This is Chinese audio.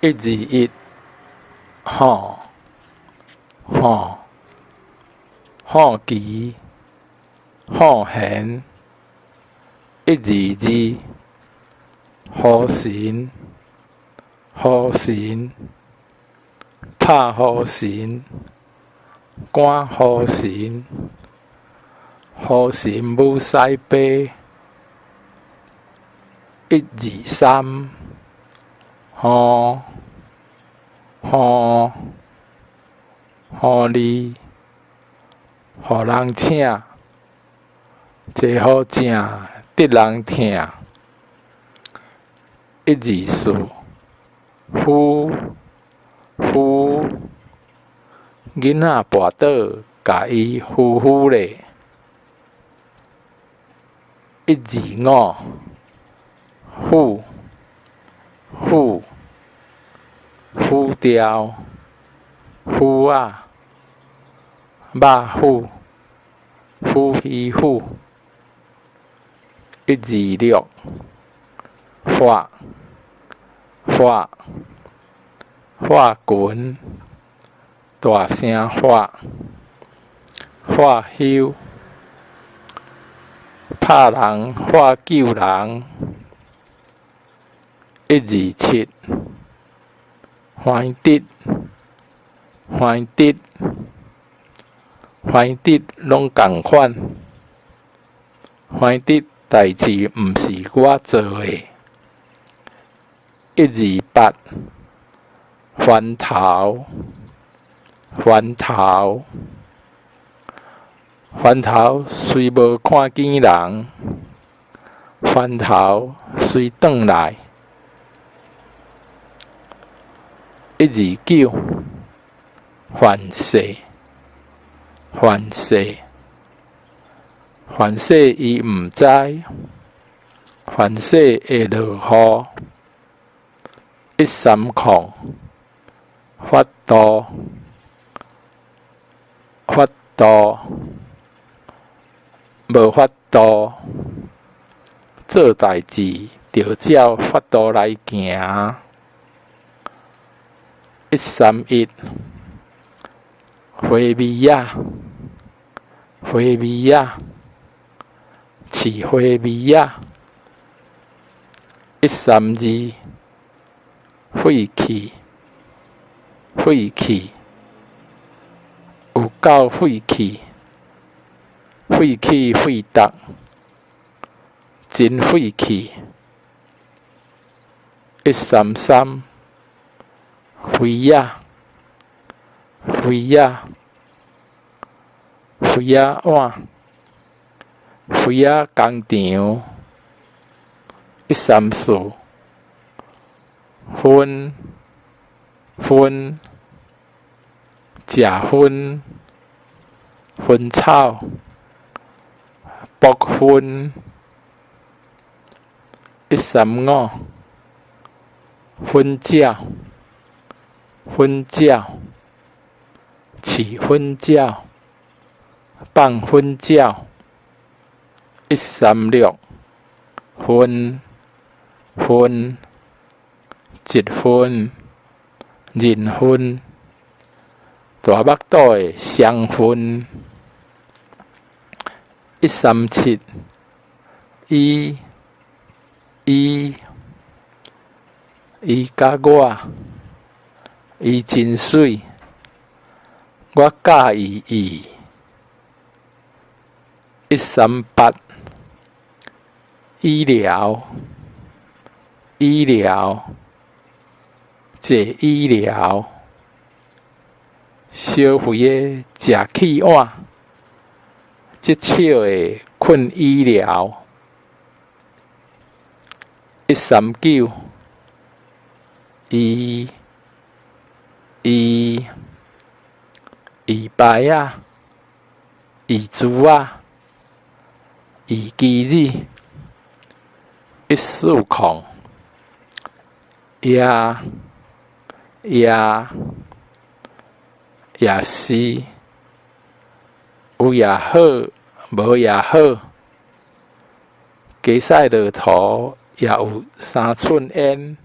121好奇好闲122好神拍好神赶好神母狮背123你予人请坐好正得人疼124囡仔跋倒甲伊咧125雕肉鱼126发群大声发休拍人发救人127反直拢同款反直代志毋是我做的128翻头虽无看见人翻头虽转来129反世伊毋知反世会落雨130法度无法度做代志着照法度来行131花米仔饲花米仔132废气有够废气废达真废气133肥仔碗肥仔工厂134薰食薰草薄薰135薰鸟饲薰鸟放薰鸟136薰结薰认薰大目肚的双薰137伊甲我伊真水我教伊138医疗坐医疗小肥的食气碗即笑的困医疗139伊牌仔猪仔鸡子140也是有也好无也好加赛落涂也有3寸烟